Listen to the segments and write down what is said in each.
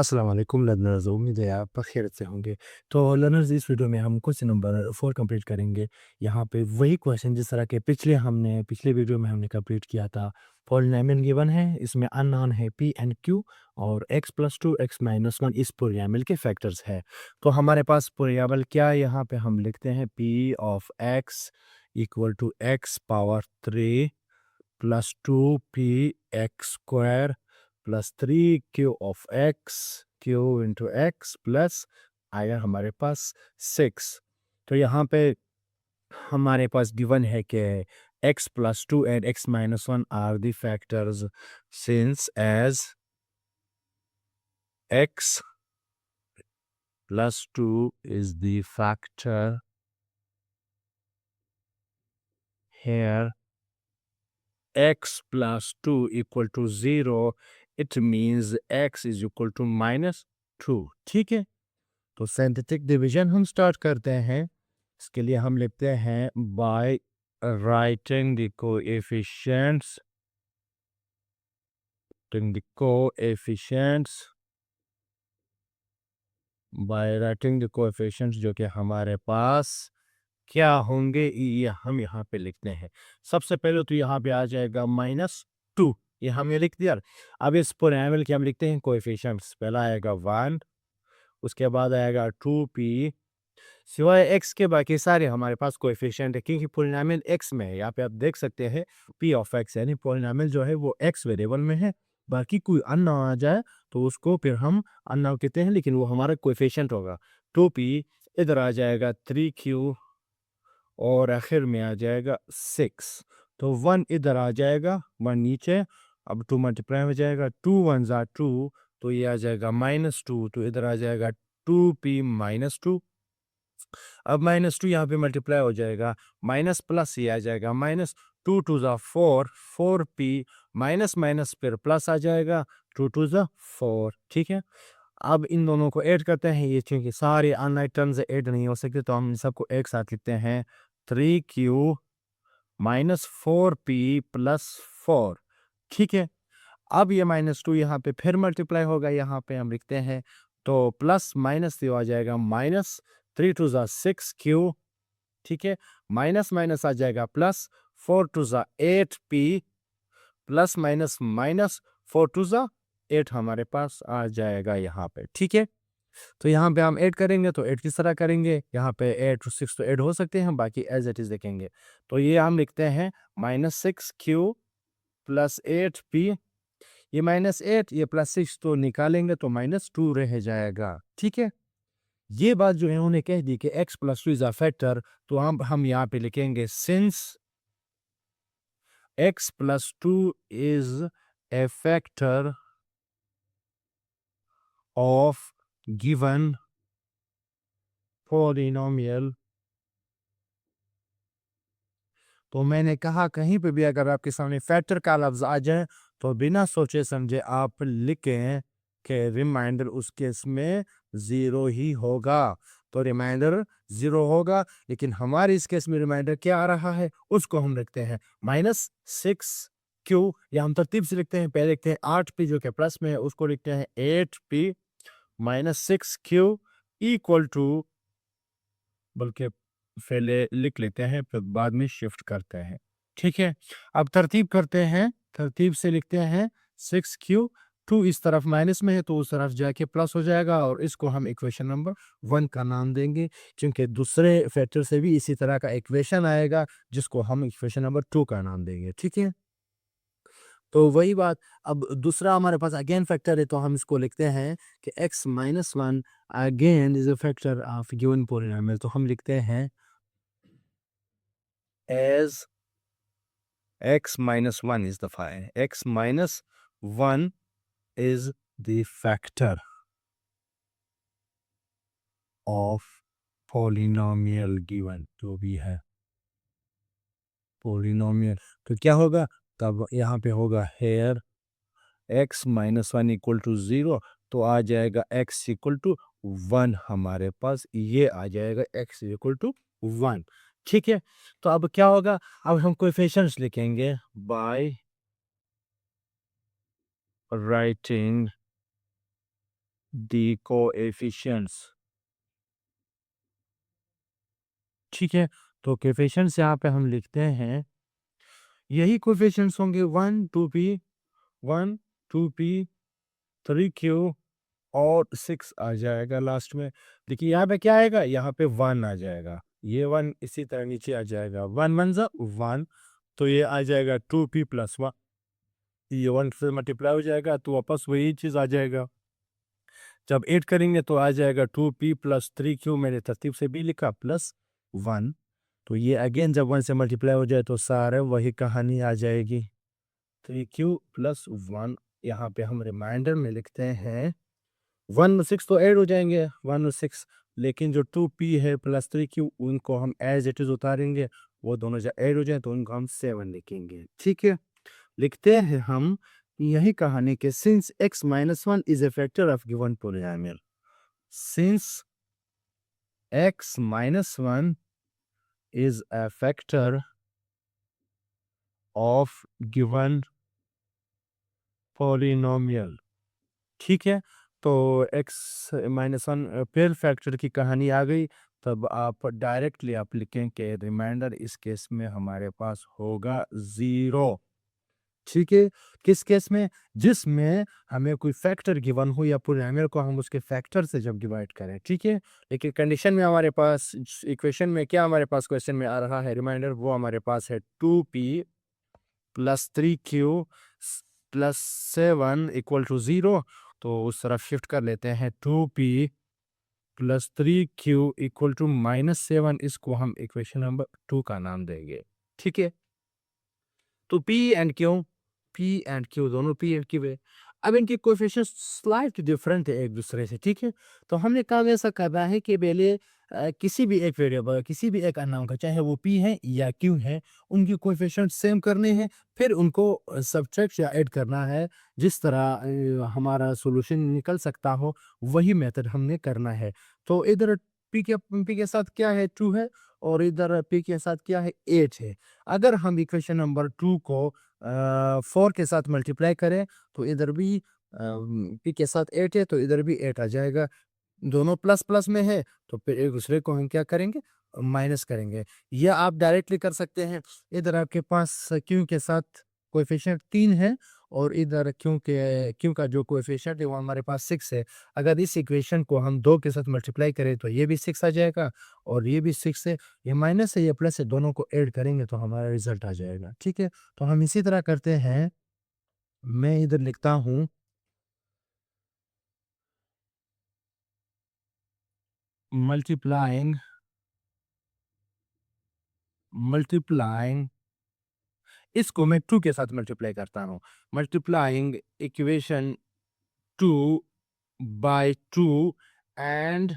अस्सलाम वालेकुम लर्नर्स, उम्मीद है आप खैरियत से होंगे। तो लर्नर्स, इस वीडियो में हम क्वेश्चन नंबर 4 कंप्लीट करेंगे। यहाँ पे वही क्वेश्चन जिस तरह के पिछले वीडियो में हमने कंप्लीट किया था। पॉलिनोमियल गिवन है, इसमें अननोन है पी एंड क्यू और x प्लस 2 x माइनस 1 इस पॉलिनोमियल के फैक्टर्स है। तो हमारे पास पॉलिनोमियल क्या है, यहाँ पे हम लिखते हैं p of x equal to x power 3 plus 2p x square plus 3q of x q into x plus आया हमारे पास 6। तो यहाँ पे हमारे पास गिवन है कि x plus 2 and x minus 1 are the factors since as x plus 2 is the factor here. X plus 2 equal to 0, it means x is equal to minus 2। ठीक है, तो सिंथेटिक डिवीजन हम स्टार्ट करते हैं। इसके लिए हम लिखते हैं by writing the coefficients, by writing the coefficients जो कि हमारे पास क्या होंगे, ये हम यहाँ पे लिखते हैं। सबसे पहले तो यहाँ पे आ जाएगा -2, ये हमने लिख दिया। अब इस पॉलिनोमियल के हम लिखते हैं कोएफिशिएंट्स। पहला आएगा 1, उसके बाद आएगा 2p, सिवाय x के बाकी सारे हमारे पास कोएफिशिएंट है, क्योंकि पॉलिनोमियल x में है। यहाँ पे आप देख सकते हैं p ऑफ x, यानी पॉलिनोमियल जो है वो x वेरिएबल में है। बाकी कोई अननोन आ जाए तो उसको फिर हम अननोन कहते हैं, लेकिन वो हमारा कोएफिशिएंट होगा। 2p इधर आ जाएगा 3q और आखिर में आ जाएगा 6। तो 1 इधर आ जाएगा, 1 नीचे। अब 2 मल्टीप्लाई हो जाएगा, 2 1 ज़ा 2, तो ये आ जाएगा -2। तो इधर आ जाएगा 2p माइनस 2। अब -2 यहाँ पे मल्टीप्लाई हो जाएगा, माइनस प्लस ये आ जाएगा माइनस 2 2 ज़ा 4, 4p माइनस माइनस फिर प्लस आ जाएगा, 2 2 ज़ा 4। ठीक है, अब इन दोनों को ऐड करते हैं। ये क्योंकि सारे अनलाइक टर्म्स ऐड नहीं हो सकते, तो हम इन सबको एक साथ लिखते हैं 3q माइनस 4p प्लस 4। ठीक है, अब ये -2 यहाँ पे फिर मल्टीप्लाई होगा, यहाँ पे हम लिखते हैं, तो प्लस माइनस ये आ जाएगा माइनस 3 2 ज़ा 6q। ठीक है, माइनस माइनस आ जाएगा प्लस, 4 2 ज़ा 8p प्लस माइनस माइनस 4 2 ज़ा 8 हमारे पास आ जाएगा यहाँ पे। ठीक है, तो यहाँ पे हम ऐड करेंगे, तो ऐड किस तरह करेंगे, यहाँ पे 8 और 6 तो ऐड हो सकते हैं, बाकी एज इट इज देखेंगे। तो ये हम लिखते हैं -6q प्लस 8p, ये -8 ये +6 तो निकालेंगे तो -2 रह जाएगा। ठीक है, ये बात जो है उन्होंने कह दी कि x plus 2 is a factor, तो हम यहाँ पे लिखेंगे since x plus 2 is a factor of given polynomial. तो मैंने कहा कहीं पे भी अगर आपके सामने फैक्टर का लफ्ज़ आ जाए तो बिना सोचे समझे आप लिखें कि रिमाइंडर उस केस में 0 ही होगा। तो रिमाइंडर 0 होगा, लेकिन हमारे इस केस में रिमाइंडर क्या आ रहा है, उसको हम लिखते हैं -6q, या हम तरतीब से लिखते हैं। पहले लिखते हैं 8p जो कि प्लस में है, उसको लिखते हैं 8p minus 6q equal to, बल्कि पहले लिख लेते हैं फिर बाद में शिफ्ट करते हैं। ठीक है, अब तरतीब करते हैं, तरतीब से लिखते हैं 6q, 2 इस तरफ माइनस में है तो उस तरफ जाके प्लस हो जाएगा, और इसको हम इक्वेशन नंबर 1 का नाम देंगे, क्योंकि दूसरे फैक्टर से भी इसी तरह का इक्वेशन आएगा जिसको हम इक्वेशन नंबर 2 का नाम देंगे। ठीक है, तो वही बात। अब दूसरा हमारे पास अगेन फैक्टर है, तो हम इसको लिखते हैं कि x minus 1 again is a factor of given polynomial. तो हम लिखते हैं as x minus 1 is the x minus 1 is the factor of polynomial given, जो भी है polynomial। तो क्या होगा, तब यहाँ पे होगा here x minus 1 equal to 0, तो आ जाएगा x equal to 1 हमारे पास, ये आ जाएगा x equal to 1। ठीक है, तो अब क्या होगा, अब हम कोएफिशिएंट्स लिखेंगे by writing दी कोएफिशिएंट्स। ठीक है, तो कोएफिशिएंट्स यहाँ पे हम लिखते हैं, यही कोएफिशिएंट्स होंगे 1 2p 1 2p 3q और 6 आ जाएगा लास्ट में। देखिए यहाँ पे क्या आएगा, यहाँ पे 1 आ जाएगा, ये 1 इसी तरह नीचे आ जाएगा, 1 1 जा 1, तो ये आ जाएगा 2p प्लस 1, ये 1 से मल्टीप्लाई हो जाएगा तो वापस वही चीज़ आ जाएगा। जब ऐड करेंगे तो आ जाएगा 2p प्लस 3q, मैंने तरतीब से भी लिखा, प्लस 1, तो ये अगेन जब 1 से मल्टीप्लाई हो जाए तो सारे वही कहानी आ जाएगी, 3q प्लस 1। यहाँ पे हम रिमाइंडर में लिखते हैं 1 और 6 तो ऐड हो जाएंगे, 1 और 6, लेकिन जो 2p है प्लस 3q उनको हम एज इट इज उतारेंगे, वो दोनों जब ऐड हो जाए तो उनको हम 7 लिखेंगे। ठीक है, लिखते हैं हम यही कहानी के since x minus 1 is a factor of given polynomial, since x minus 1 is a factor of given polynomial। ठीक है, तो x माइनस 1 फिर फैक्टर की कहानी आ गई, तब आप डायरेक्टली आप लिखें कि रिमाइंडर इस केस में हमारे पास होगा 0। ठीक है, किस केस में, जिसमें हमें कोई फैक्टर गिवन हो या पोलिनोमियल को हम उसके फैक्टर से जब डिवाइड करें। ठीक है, लेकिन कंडीशन में हमारे पास इक्वेशन में क्या हमारे पास क्वेश्चन में आ रहा है रिमाइंडर, वो हमारे पास है 2p plus 3q plus 7 equal to 0, तो उस तरफ शिफ्ट कर लेते हैं, 2p plus 3q equal to -7, इसको हम इक्वेशन नंबर 2 का नाम देंगे। ठीक है, तो पी एंड क्यू दोनों पी एंड क्यू है। अब इनके कोएफिशिएंट्स स्लाइट डिफरेंट है एक दूसरे से। ठीक है, तो हमने काम ऐसा करना है कि पहले किसी भी एक वेरिएबल, किसी भी एक अननोन का, चाहे वो पी है या क्यू है, उनकी कोएफिशिएंट्स सेम करने हैं, फिर उनको सब्ट्रैक्ट या ऐड करना है, जिस तरह हमारा सॉल्यूशन निकल सकता हो, वही मेथड हमने करना है। तो इधर पी के साथ क्या है, 2 है, और इधर पी के साथ क्या है, 8 है। अगर हम इक्वेशन नंबर 2 को 4 के साथ मल्टीप्लाई करें तो इधर भी पी के साथ 8 है, तो इधर भी 8 आ जाएगा, दोनों प्लस प्लस में है, तो फिर एक दूसरे को हम क्या करेंगे, माइनस करेंगे। या आप डायरेक्टली कर सकते हैं, इधर आपके पास क्यू के साथ कोएफिशिएंट 3 है, और इधर क्यू का जो कोएफिशिएंट है वो हमारे पास 6 है। अगर इस इक्वेशन को हम 2 के साथ मल्टीप्लाई करें तो ये भी 6 आ जाएगा, और ये भी 6 है, ये माइनस है ये प्लस है, दोनों को ऐड करेंगे तो हमारा रिजल्ट आ जाएगा। ठीक है, तो हम इसी तरह करते हैं, मैं इधर लिखता हूँ मल्टीप्लाइंग मल्टीप्लाइंग इसको मैं 2 के साथ मल्टीप्लाई करता हूँ, multiplying equation 2 by 2 and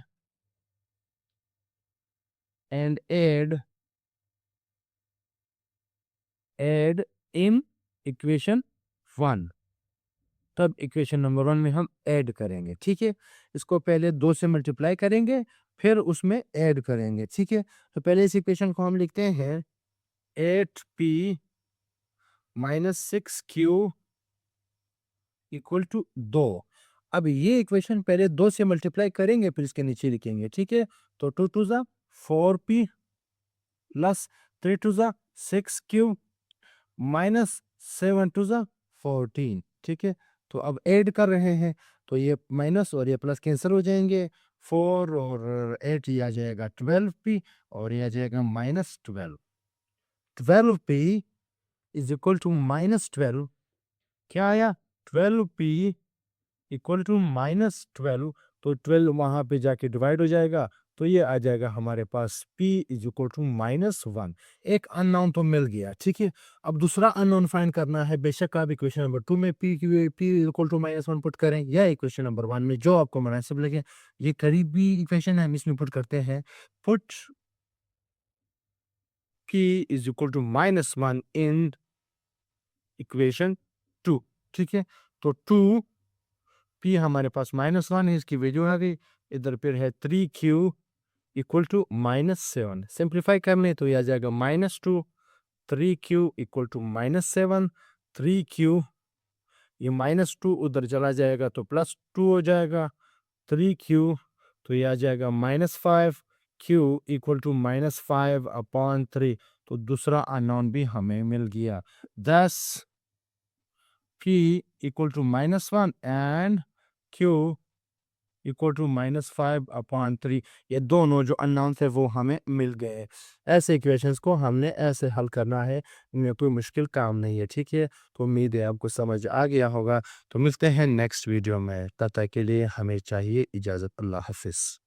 add in equation 1, तब इक्वेशन नंबर 1 में हम ऐड करेंगे। ठीक है, इसको पहले 2 से मल्टीप्लाई करेंगे, फिर उसमें ऐड करेंगे। ठीक है, तो पहले इस इक्वेशन को हम लिखते हैं 8p minus 6q equal to 2। अब ये इक्वेशन पहले 2 से मल्टीप्लाई करेंगे, फिर इसके नीचे लिखेंगे। ठीक है, तो 2 टू ज़ा 4p प्लस 3 टू ज़ा 6q माइनस 7 टू ज़ा 14। ठीक है, तो अब ऐड कर रहे हैं, तो ये माइनस और ये प्लस कैंसिल हो जाएंगे, 4 और 8 ये आ जाएगा 12p, और ये आ जाएगा -12। 12p इज इक्वल टू -12, क्या आया, 12p इक्वल टू -12, तो 12 वहाँ पे जाके डिवाइड हो जाएगा, तो ये आ जाएगा हमारे पास p इज इक्वल टू -1। एक अननोन तो मिल गया। ठीक है, अब दूसरा अननोन फाइंड करना है। बेशक आप इक्वेशन नंबर 2 में p इक्वल टू -1 पुट करें, या इक्वेशन नंबर 1 में, जो आपको मुनासिब लगे। ये करीबी इक्वेशन है, हम इसमें पुट करते हैं, put p is equal to -1 in equation 2। ठीक है, तो 2 p हमारे पास -1 है, इसकी वैल्यू आ गई, इधर फिर है 3q इक्वल टू -7, सिंप्लीफाई कर लें तो यह आ जाएगा -2, 3q इक्वल टू -7, 3q ये -2 उधर चला जाएगा तो +2 हो जाएगा, 3q, तो ये आ जाएगा -5, q इक्वल टू -5/3, तो दूसरा अननोन भी हमें मिल गया। Thus p equal to -1 and q equal to -5/3, ये दोनों जो अननोन थे वो हमें मिल गए। ऐसे इक्वेशंस को हमने ऐसे हल करना है, इनमें कोई मुश्किल काम नहीं है, ठीक है? तो उम्मीद है आपको समझ आ गया होगा। तो मिलते हैं नेक्स्ट वीडियो में, तब तक के लिए हमें चाहिए इजाज़त। अल्लाह हाफ़िज़।